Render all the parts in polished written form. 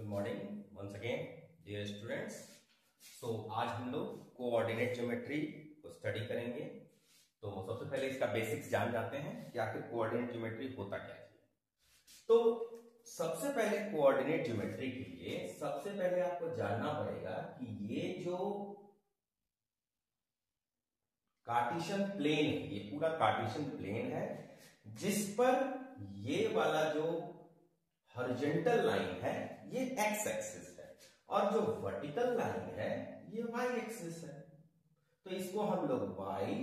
Good morning once again dear students. आज हम लोग कोऑर्डिनेट ज्योमेट्री को स्टडी करेंगे। तो सबसे पहले इसका बेसिक्स जान जाते हैं कि आखिर कोऑर्डिनेट ज्योमेट्री होता क्या है। तो सबसे पहले कोऑर्डिनेट ज्योमेट्री के लिए सबसे पहले आपको जानना पड़ेगा कि ये जो कार्टेशियन प्लेन है, ये पूरा कार्टेशियन प्लेन है जिस पर ये वाला जो हॉरिजॉन्टल लाइन है ये एक्स एक्सिस है और जो वर्टिकल लाइन है ये वाई एक्सिस है। तो इसको हम लोग वाई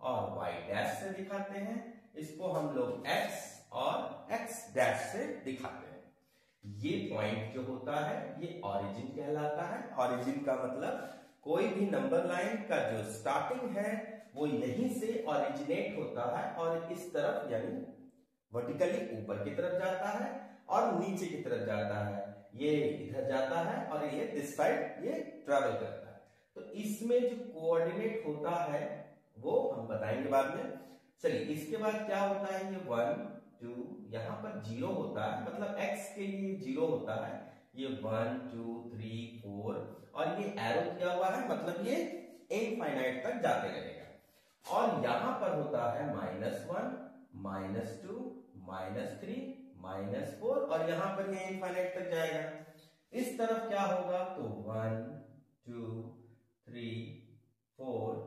और वाई डैश से दिखाते हैं, इसको हम लोग एक्स और एक्स डैश से दिखाते हैं। ये पॉइंट जो होता है ये ऑरिजिन कहलाता है। ऑरिजिन का मतलब कोई भी नंबर लाइन का जो स्टार्टिंग है वो यहीं से ऑरिजिनेट होता है और इस तरफ यानी वर्टिकली ऊपर की तरफ जाता है और नीचे की तरफ जाता है। ये इधर जाता है और ये दिस साइड ये ट्रैवल करता है। तो इसमें जो कोऑर्डिनेट होता है वो हम बताएंगे बाद में। चलिए इसके बाद क्या होता है, ये 1 2 यहां पर 0 होता है, मतलब x के लिए 0 होता है। ये 1 2 3 4 और ये एरो किया हुआ है, मतलब ये इनफाइनाइट तक जाते रहेगा। और यहां पर होता है -1 -2 -3 -4 और यहां पर ये इनफाइनाइट तक जाएगा। इस तरफ क्या होगा तो 1 2 3 4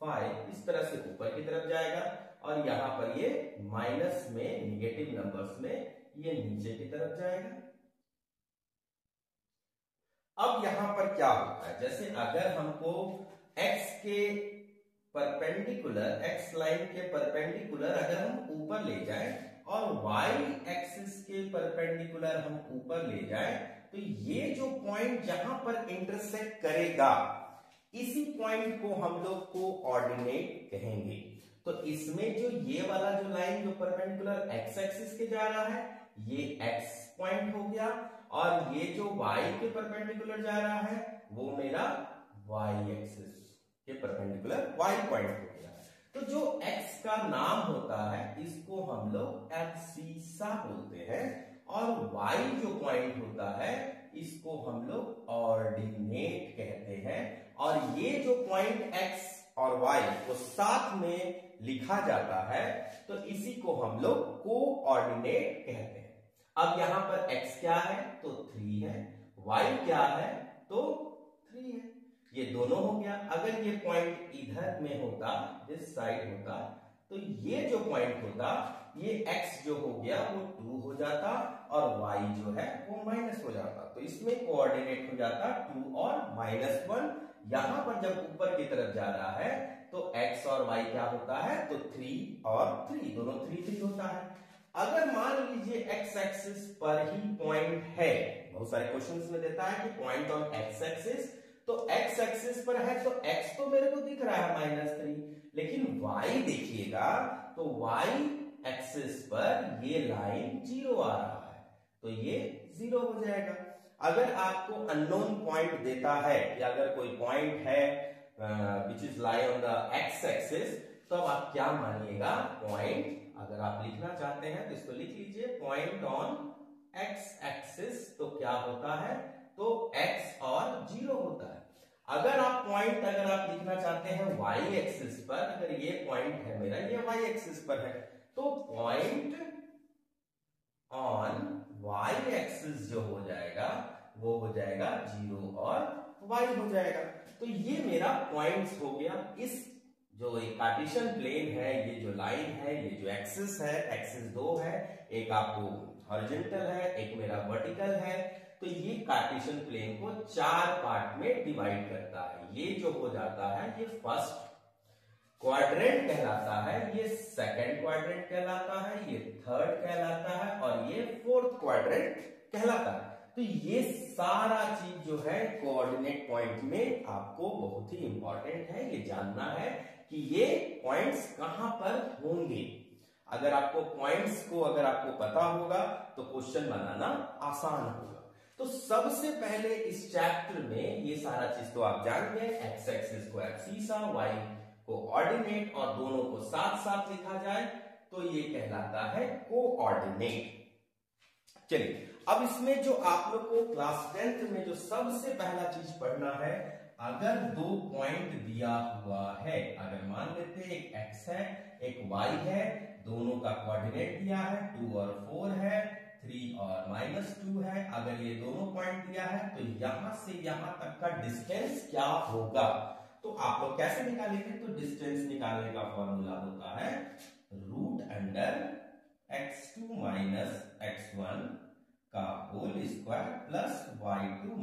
5 इस तरह से ऊपर की तरफ जाएगा और यहां पर ये माइनस में निगेटिव नंबर्स में ये नीचे की तरफ जाएगा। अब यहां पर क्या होता है, जैसे अगर हमको x के परपेंडिकुलर, x लाइन के परपेंडिकुलर अगर हम ऊपर ले जाएं और y एक्सिस के परपेंडिकुलर हम ऊपर ले जाएं तो ये जो पॉइंट जहां पर इंटरसेक्ट करेगा इसी पॉइंट को हम लोग कोऑर्डिनेट कहेंगे। तो इसमें जो ये वाला जो लाइन जो परपेंडिकुलर x एक्सिस के जा रहा है ये x पॉइंट हो गया और ये जो y के परपेंडिकुलर जा रहा है वो मेरा y एक्सिस के परपेंडिकुलर y पॉइंट हो गया। तो जो x का नाम होता है इसको हम लोग एब्सिसा बोलते हैं और y जो पॉइंट होता है इसको हम लोग ऑर्डिनेट कहते हैं। और ये जो पॉइंट x और y को साथ में लिखा जाता है तो इसी को हम लोग कोऑर्डिनेट कहते हैं। अब यहां पर x क्या है तो 3 है, y क्या है तो 3 है, ये दोनों हो गया। अगर ये पॉइंट इधर में होता, इस साइड होता, तो ये जो पॉइंट होता ये x जो हो गया वो 2 हो जाता और y जो है वो माइनस हो जाता। तो इसमें कोऑर्डिनेट हो जाता 2 और -1। यहां पर जब ऊपर की तरफ जा रहा है तो x और y क्या होता है तो 3 और 3 दोनों 3 3 होता है। अगर मान लीजिए x एक्सिस पर ही पॉइंट है, बहुत सारे क्वेश्चंस में देता है कि पॉइंट ऑन x एक्सिस, तो x एक्सिस पर है तो x तो मेरे को दिख रहा है -3, लेकिन y देखिएगा तो y एक्सिस पर ये लाइन 0 आ रहा है तो ये 0 हो जाएगा। अगर आपको अननोन पॉइंट देता है या अगर कोई पॉइंट है which is lie on the x axis तो अब आप क्या मानिएगा, पॉइंट अगर आप लिखना चाहते हैं तो इसको लिख लीजिए पॉइंट ऑन x एक्सिस तो क्या होता है तो x और 0 होता है। अगर आप पॉइंट अगर आप लिखना चाहते हैं y एक्सिस पर, अगर ये पॉइंट है मेरा ये y एक्सिस पर है तो पॉइंट ऑन y एक्सिस जो हो जाएगा वो हो जाएगा 0 और y हो जाएगा। तो ये मेरा पॉइंट्स हो गया। इस जो एक कार्टेशियन प्लेन है, ये जो लाइन है, ये जो एक्सिस है, एक्सिस 2 है, एक आपको हॉरिजॉन्टल है, एक मेरा वर्टिकल है। तो ये कार्टेशियन प्लेन को 4 पार्ट में डिवाइड करता है। ये जो हो जाता है ये फर्स्ट क्वाड्रेंट कहलाता है, ये सेकंड क्वाड्रेंट कहलाता है, ये थर्ड कहलाता है और ये फोर्थ क्वाड्रेंट कहलाता है। तो ये सारा चीज जो है कोऑर्डिनेट पॉइंट में आपको बहुत ही इंपॉर्टेंट है, ये जानना है कि ये पॉइंट्स कहां पर होंगे। अगर आपको पॉइंट्स को अगर आपको पता होगा तो क्वेश्चन बनाना आसान होगा। तो सबसे पहले इस चैप्टर में ये सारा चीज तो आप जान गए, एक्स एक्सिस को एब्सिसा, वाई को ऑर्डिनेट और दोनों को साथ साथ लिखा जाए तो ये कहलाता है कोऑर्डिनेट। चलिए अब इसमें जो आप लोग को क्लास 10th में जो सबसे पहला चीज पढ़ना है, अगर 2 पॉइंट दिया हुआ है, अगर मान लेते हैं एक x है एक y है, दोनों का कोऑर्डिनेट दिया है 2 और 4 है, 3 और -2 है, अगर ये दोनों पॉइंट दिया है तो यहां से यहां तक का डिस्टेंस क्या होगा, तो आप लोग कैसे निकालेंगे, तो डिस्टेंस निकालने का फॉर्मूला होता है √x2 - x1 का whole square plus y2 -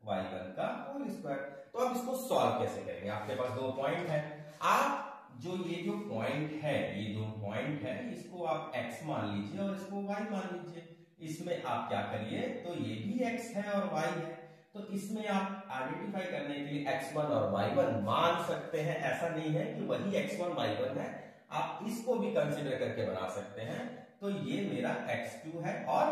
y1 का होल स्क्वायर। तो अब इसको सॉल्व कैसे करेंगे, आपके पास 2 पॉइंट है, आप ये जो पॉइंट है, ये 2 पॉइंट है, इसको आप x मान लीजिए और इसको y मान लीजिए। इसमें आप क्या करिए, तो ये भी x है और y है, तो इसमें आप आइडेंटिफाई करने के लिए x1 और y1 मान सकते हैं, ऐसा नहीं है कि वही x1 y1 है, आप इसको भी कंसीडर करके बना सकते हैं। तो ये मेरा x2 है और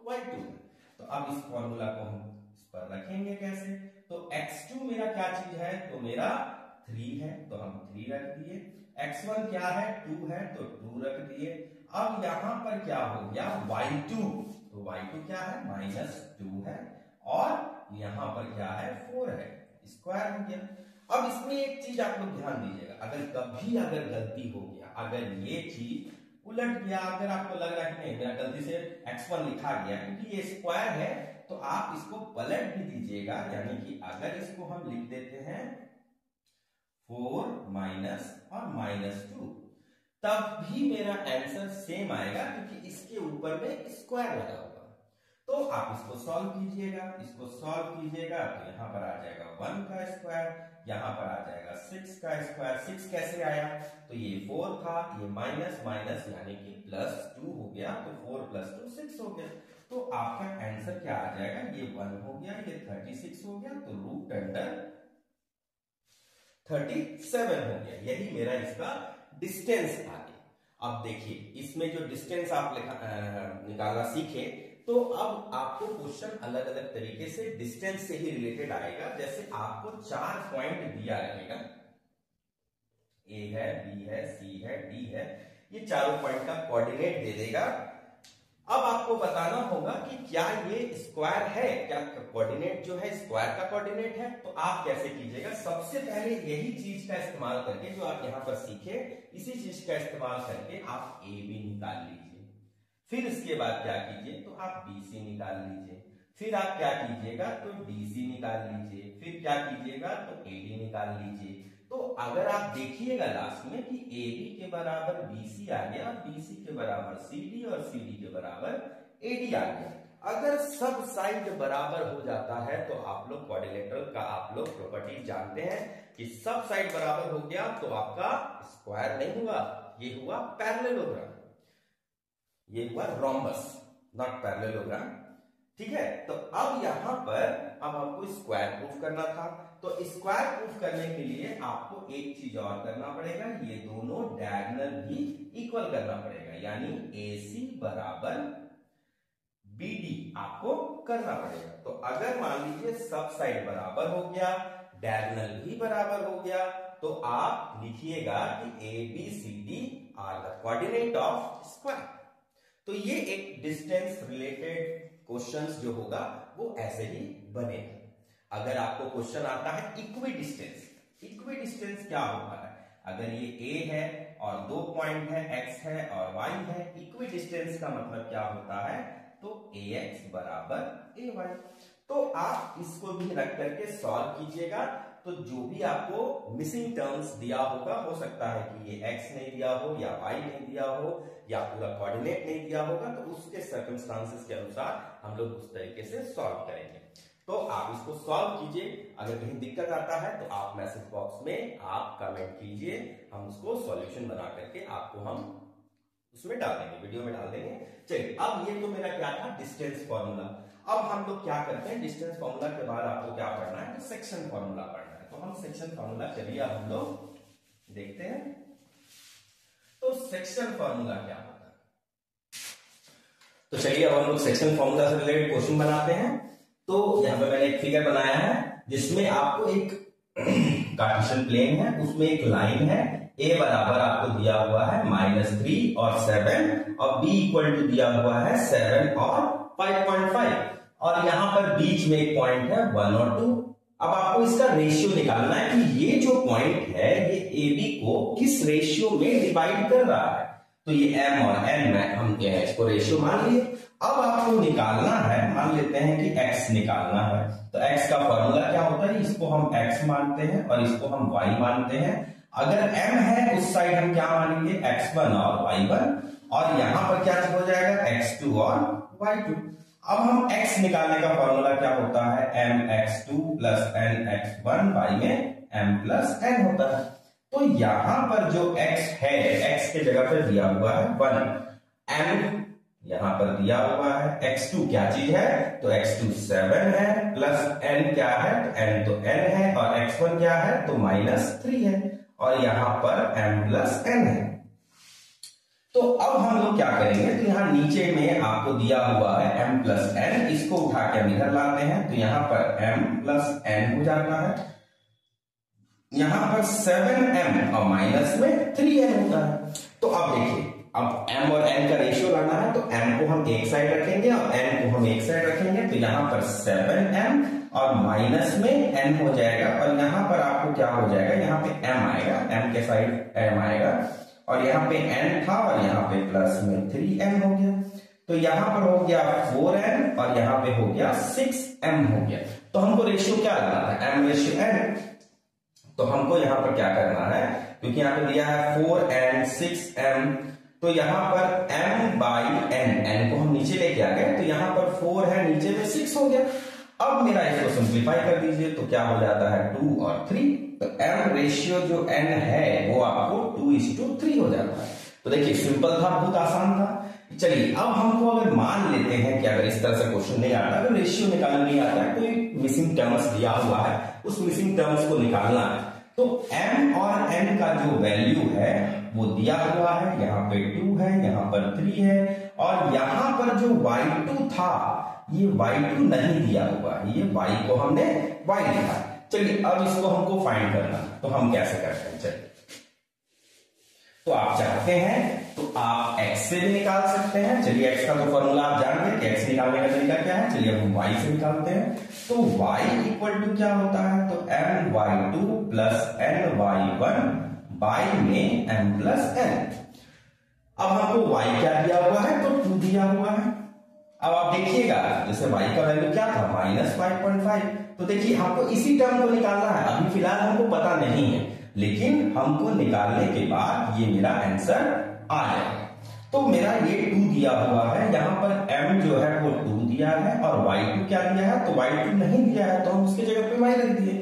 y2 है। तो अब इस फॉर्मूला को हम इस पर रखेंगे कैसे, तो x2 मेरा क्या चीज है, तो मेरा 3 है, तो हम 3 रख दिए, x1 क्या है 2 है, तो 2 रख दिए। अब यहां पर क्या हो गया y2, तो y2 क्या है -2 है, और यहां पर क्या है 4 है, स्क्वायर हो गया। अब इसमें एक चीज आप लोग ध्यान दीजिएगा, अगर गलती हो गया, अगर ये चीज उलट गया, अगर आपको लग रहा है कि नहीं मेरा गलती से x1 लिखा गया क्योंकि ये स्क्वायर है, तो आप इसको पलट भी दीजिएगा, यानी कि अगर इसको हम लिख देते हैं 4 माइनस और -2, तब भी मेरा आंसर सेम आएगा क्योंकि इसके ऊपर में स्क्वायर लगा होगा। तो आप इसको सॉल्व कीजिएगा, तो यहां पर आ जाएगा 1 का स्क्वायर, यहां पर आ जाएगा 6 का स्क्वायर। 6 कैसे आया, तो ये 4 था, ये माइनस माइनस यानी कि +2 हो गया, तो 4 + 2 6 हो गया। तो आपका आंसर क्या आ जाएगा, ये 1 हो गया, ये 36 हो गया, तो √37 हो गया। यही मेरा इसका डिस्टेंस आ गया। अब देखिए इसमें जो डिस्टेंस आप निकालना सीखे, तो अब आपको क्वेश्चन अलग अलग तरीके से डिस्टेंस से ही रिलेटेड आएगा। जैसे आपको 4 पॉइंट दिया रहेगा, ए है, बी है, सी है, डी है, ये चारों पॉइंट का कोऑर्डिनेट दे देगा। अब आपको बताना होगा कि क्या ये स्क्वायर है, क्या कोऑर्डिनेट जो है स्क्वायर का कोऑर्डिनेट है। तो आप कैसे कीजिएगा, सबसे पहले यही चीज का इस्तेमाल करके जो आप यहां पर सीखे, इसी चीज का इस्तेमाल करके आप ए बी निकाल लीजिए। फिर इसके बाद क्या कीजिए, तो आप BC निकाल लीजिए। फिर आप क्या कीजिएगा, तो DC निकाल लीजिए। फिर क्या कीजिएगा, तो AD निकाल लीजिए। तो अगर आप देखिएगा लास्ट में कि AB के बराबर BC आ गया, BC के बराबर CD और CD के बराबर AD आ गया। अगर सब साइड बराबर हो जाता है तो आप लोग क्वाड्रिलेटरल का आप लोग प्रॉपर्टी जानते हैं कि सब साइड बराबर हो गया तो आपका स्क्वायर नहीं हुआ, ये हुआ पैरेललोग्राम, ये हुआ रोम्बस, नॉट पैरेललोग्राम। ठीक है, तो अब यहां पर अब आपको स्क्वायर प्रूफ करना था, तो स्क्वायर प्रूफ करने के लिए आपको एक चीज और करना पड़ेगा, ये दोनों डायगोनल भी इक्वल करना पड़ेगा, यानी AC बराबर BD आपको करना पड़ेगा। तो अगर मान लीजिए सब साइड बराबर हो गया, डायगोनल भी बराबर हो गया, तो आप लिखिएगा कि ABCD are the coordinate of square. तो ये एक डिस्टेंस रिलेटेड क्वेश्चंस जो होगा वो ऐसे ही बनेगा। अगर आपको क्वेश्चन आता है इक्वी डिस्टेंस क्या होता है, अगर ये A है और 2 पॉइंट है, X है और Y है, इक्वी डिस्टेंस का मतलब क्या होता है, तो AX बराबर AY। तो आप इसको भी रख करके सॉल्व कीजिएगा, तो जो भी आपको मिसिंग टर्म्स दिया होगा, हो सकता है कि ये x नहीं दिया हो या y नहीं दिया हो या पूरा कोऑर्डिनेट नहीं दिया होगा, तो उसके सर्कमस्टांसेस के अनुसार हम लोग उस तरीके से सॉल्व करेंगे। तो आप इसको सॉल्व कीजिए, अगर कहीं दिक्कत आता है तो आप मैसेज बॉक्स में आप कमेंट कीजिए, हम उसको सॉल्यूशन बना करके आपको हम उसमें डाल देंगे, वीडियो में डाल देंगे। चलिए, अब ये तो मेरा क्या था, डिस्टेंस फॉर्मूला। अब हम लोग क्या करते हैं, डिस्टेंस फॉर्मूला के बाद आपको क्या पढ़ना है, तो सेक्शन फॉर्मूला पढ़ना है। तो हम सेक्शन फॉर्मूला चलिए अब हम लोग देखते हैं। तो सेक्शन फॉर्मूला क्या होता है, तो चलिए अब हम लोग सेक्शन फॉर्मूला से रिलेटेड क्वेश्चन बनाते हैं। तो यहां पे मैंने एक फिगर बनाया है जिसमें आपको एक कार्टेशियन प्लेन है, उसमें एक लाइन है, A बराबर आपको दिया हुआ है -3 और 7 और B इक्वल टू दिया हुआ है 7 और 5.5 और यहां पर बीच में एक पॉइंट है 1 और 2। अब आपको इसका रेशियो निकालना है कि ये जो पॉइंट है ये AB को किस रेशियो में डिवाइड कर रहा है। तो ये M और N में हम क्या है इसको रेशियो मान लिए। अब आपको निकालना है, मान लेते हैं कि x निकालना है, तो x का फॉर्मूला क्या होता है, इसको हम x मानते हैं और इसको हम y मानते हैं। अगर m है उस साइड हम क्या मानेंगे, x1 और y1 और यहां पर क्या हो जाएगा x2 और y2। अब हम x निकालने का फॉर्मूला क्या होता है, mx2 प्लस nx1 y में m प्लस n होता है। तो यहां पर जो x है, x के जगह पर दिया हुआ है 1, m यहां पर दिया हुआ है, x2 क्या चीज है, तो x2 7 है, प्लस n क्या है, तो n तो n है और x1 क्या है, तो -3 है और यहां पर m प्लस n है। तो अब हम लोग क्या करेंगे, तो यहां नीचे में आपको दिया हुआ है m प्लस n, इसको उठा के हम इधर लाते हैं, तो यहां पर m प्लस n हो जाता है। यहां पर 7m और माइनस में 3n होता है। तो अब देखिए, अब m और n का रेशियो लाना है, तो m को हम एक साइड रखेंगे और n को हम एक साइड रखेंगे, तो यहां पर 7m और माइनस में n हो जाएगा और यहां पर आपको क्या हो जाएगा, यहां पे m आएगा, m के साइड m आएगा और यहां पे n था और यहां पे प्लस में 3n हो गया। तो यहां पर हो गया 4n और यहां पे हो गया 6m हो गया। तो हमको रेशियो क्या लाना था, m रेशियो n। तो हमको यहां पर क्या करना है, क्योंकि यहां पे दिया है 4n 6m, तो यहां पर m बाई n को हम नीचे लेके आ गए, तो यहां पर 4 है, नीचे में 6 हो गया। अब मेरा इसको सिंप्लीफाई कर दीजिए, तो क्या हो जाता है 2 और 3। तो m रेशियो जो n है वो आपको 2:3 हो जाता है। तो देखिए सिंपल था, बहुत आसान था। चलिए अब हमको अगर मान लेते हैं कि अगर इस तरह से क्वेश्चन नहीं आता, अगर रेशियो निकालना नहीं आता है, कोई मिसिंग टर्म्स दिया हुआ है, उस मिसिंग टर्म्स को निकालना है, तो m और n का जो वैल्यू है वो दिया हुआ है, यहाँ पे 2 है, यहाँ पर 3 है और यहाँ पर जो y2 था ये y2 नहीं दिया हुआ है, ये y को हमने y लिखा। चलिए अब इसको हमको फाइंड करना, तो हम कैसे करते हैं, चलिए तो आप चाहते हैं तो आप x से भी निकाल सकते हैं। चलिए x का तो फॉर्मूला आप जान गए कि x निकालने का तरीका क्या है। चलिए हम y से निकालते हैं, तो y इक्वल टू क्या होता है, तो my2 प्लस ny1 बाई में m प्लस n। अब हमको y क्या दिया हुआ है, तो 2 दिया हुआ है। अब आप देखिएगा जैसे y का वैल्यू क्या था, -5.5, तो देखिए हमको इसी टर्म को निकालना है। अभी फिलहाल हमको पता नहीं है, लेकिन हमको निकालने के बाद ये मेरा आंसर आ जाएगा। तो मेरा ये 2 दिया हुआ है, यहाँ पर m जो है वो 2 दिया है और y2 क्या दिया है, तो y2 नहीं दिया है, तो हम उसके जगह पे y रख दिए,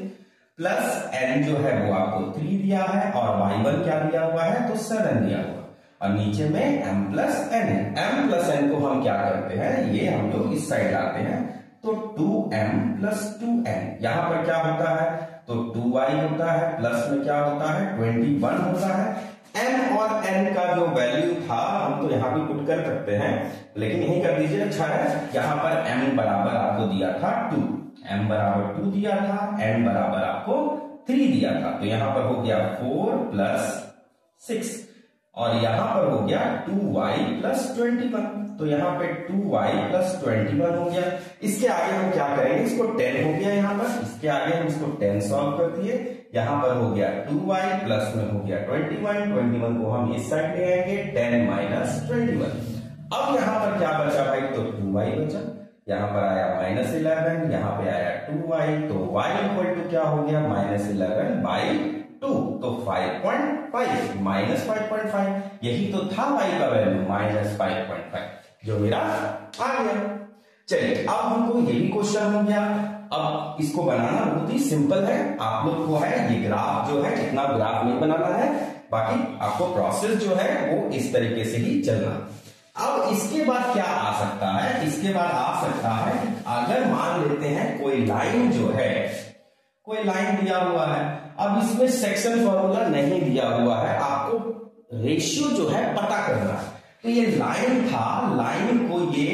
प्लस n जो है वो आपको 3 दिया है और y1 क्या दिया हुआ है, तो 7 दिया हुआ और नीचे में m plus n। m plus n को हम क्या करते हैं, ये हम लोग इस साइड लाते हैं, तो 2m प्लस 2n, यहां पर क्या होता है, तो 2y होता है, प्लस में क्या होता है 21 होता है। m और n का जो वैल्यू था हम तो यहां भी पुट कर सकते हैं, लेकिन यही कर दीजिए, अच्छा है। यहां पर m बराबर आपको दिया था 2, m बराबर 2 दिया था, n बराबर आपको 3 दिया था, तो यहां पर हो गया 4 प्लस 6 और यहां पर हो गया 2y प्लस 21, तो यहां पे 2y प्लस 21 हो गया। इसके आगे हम क्या करेंगे, इसको 10 हो गया यहाँ पर, इसके आगे हम इसको 10 सॉल्व कर दिए, यहां पर हो गया 2y प्लस में हो गया 21 को हम इस साइड ले आएंगे, 10 माइनस 21। अब यहां पर क्या बचा भाई, तो 2y बचा, यहां पर आया -11, यहां पे आया 2y, तो y इक्वल टू क्या हो गया, -11 बाई 2, तो 5.5 माइनस 5.5, यही तो था y का वैल्यू -5.5 जो मेरा आ गया। चलिए अब हमको ये भी क्वेश्चन हो गया। अब इसको बनाना बहुत ही सिंपल है, आप लोग को है ये ग्राफ जो है, इतना ग्राफ नहीं बनाना है, बाकी आपको प्रोसेस जो है वो इस तरीके से ही चलना। अब इसके बाद क्या आ सकता है, इसके बाद आ सकता है अगर मान लेते हैं कोई लाइन जो है, कोई लाइन दिया हुआ है, अब इसमें सेक्शन फॉर्मूला नहीं दिया हुआ है, आपको रेशियो जो है पता करना है। तो ये लाइन था, लाइन को ये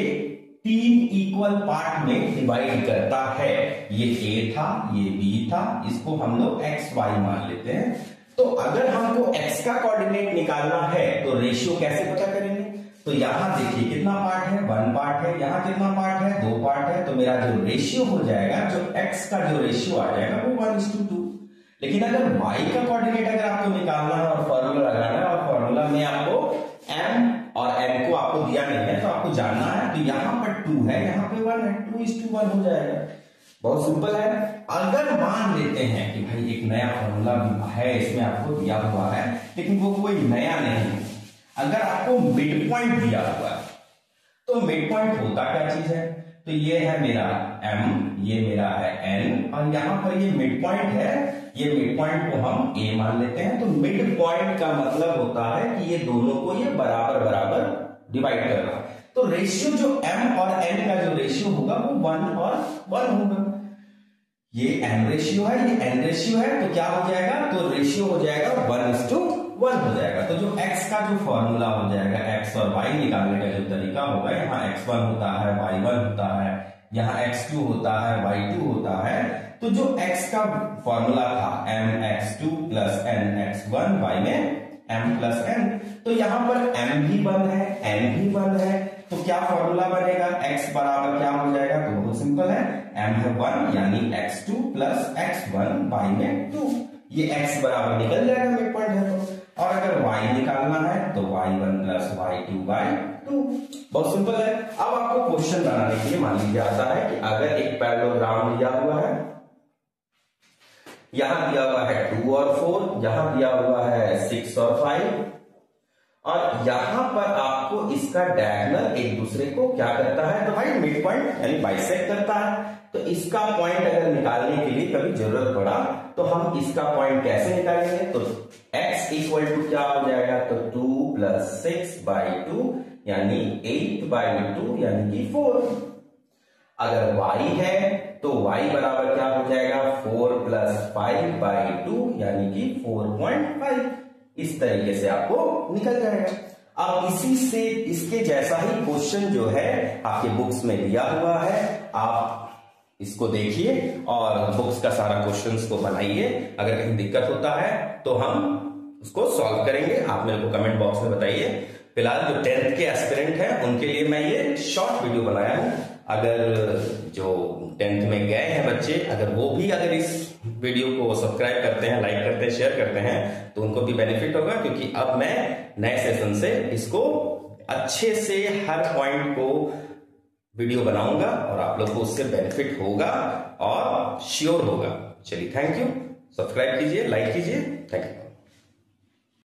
3 इक्वल पार्ट में डिवाइड करता है, ये a था, ये b था, इसको हम लोग x y मान लेते हैं। तो अगर हमको x का कोऑर्डिनेट निकालना है तो रेशियो कैसे पता करेंगे, तो यहां देखिए कितना पार्ट है, 1 पार्ट है, यहां कितना पार्ट है, 2 पार्ट है, तो मेरा जो रेशियो हो जाएगा, जो x का जो रेशियो आ जाएगा वो 1:2। लेकिन अगर y का कोऑर्डिनेट अगर आपको निकालना है और फॉर्मूला लगाना है, और फॉर्मूला में आपको m और n को आपको दिया नहीं है तो आपको जानना है, तो यहां पर 2 है, यहां पे 1 है, 2:1 हो जाएगा। बहुत सिंपल है। अगर मान लेते हैं कि भाई एक नया फॉर्मूला है, इसमें आपको दिया हुआ है, लेकिन वो कोई नया नहीं है, अगर आपको मिड पॉइंट दिया हुआ है, तो मिड पॉइंट होता क्या चीज है, तो ये है मेरा m, ये मेरा है n, और यहां पर ये मिड पॉइंट है, ये मिड पॉइंट को हम a मान लेते हैं। तो मिड पॉइंट का मतलब होता है कि ये दोनों को ये बराबर बराबर डिवाइड कर रहा है। तो रेशियो जो m और n का जो रेशियो होगा वो 1 और 1 होगा। ये m रेशियो है, ये n रेशियो है, तो क्या हो जाएगा, तो रेशियो हो जाएगा 1:1 हो जाएगा। तो जो x का जो फॉर्मूला हो जाएगा, x और y निकालने का जो तरीका होगा, यहाँ x1 होता है, y1 होता है, यहाँ x2 होता है, y2 होता है। तो जो x का फॉर्मूला था mx2 प्लस nx1, y में m प्लस n, तो यहां पर m भी 1 है, n भी 1 है, तो क्या फॉर्मूला बनेगा, x बराबर क्या हो जाएगा, तो बहुत सिंपल है, m है 1 यानी x2 प्लस x1, y में 2, ये x बराबर निकल जाएगा, मिड पॉइंट है तो। और अगर y निकालना है तो y1 प्लस y2/2, बहुत सिंपल है। अब आपको क्वेश्चन बनाने के लिए मान लीजिए आता है कि अगर एक पैरेललोग्राम दिया हुआ है, यहां दिया हुआ है 2 और 4, यहां दिया हुआ है 6 और 5, और यहां पर आपको इसका डायगोनल एक दूसरे को क्या करता है, तो भाई मिड पॉइंट यानी बाइसेक्ट करता है। तो इसका पॉइंट अगर निकालने के लिए कभी जरूरत पड़ा तो हम इसका पॉइंट कैसे निकालेंगे, तो x इक्वल टू क्या हो जाएगा, तो 2 प्लस 6/2 यानी 8/2 यानी कि 4। अगर y है तो y बराबर क्या हो जाएगा, 4 प्लस 5/2 यानी कि 4.5। इस तरीके से आपको निकल जाएगा। अब इसी से इसके जैसा ही क्वेश्चन जो है आपके बुक्स में दिया हुआ है, आप इसको देखिए और बुक्स का सारा क्वेश्चंस को बनाइए। अगर कहीं दिक्कत होता है तो हम उसको सॉल्व करेंगे, आप मेरे को कमेंट बॉक्स में बताइए। फिलहाल जो 10th के एस्पिरेंट हैं उनके लिए मैं ये शॉर्ट वीडियो बनाया हूं। अगर जो 10th में गए हैं बच्चे, अगर वो भी अगर इस वीडियो को सब्सक्राइब करते हैं, लाइक करते हैं, शेयर करते हैं, तो उनको भी बेनिफिट होगा, क्योंकि अब मैं नए सेशन से इसको अच्छे से हर पॉइंट को वीडियो बनाऊंगा और आप लोग को उससे बेनिफिट होगा और श्योर होगा। चलिए, थैंक यू। सब्सक्राइब कीजिए, लाइक कीजिए, थैंक यू।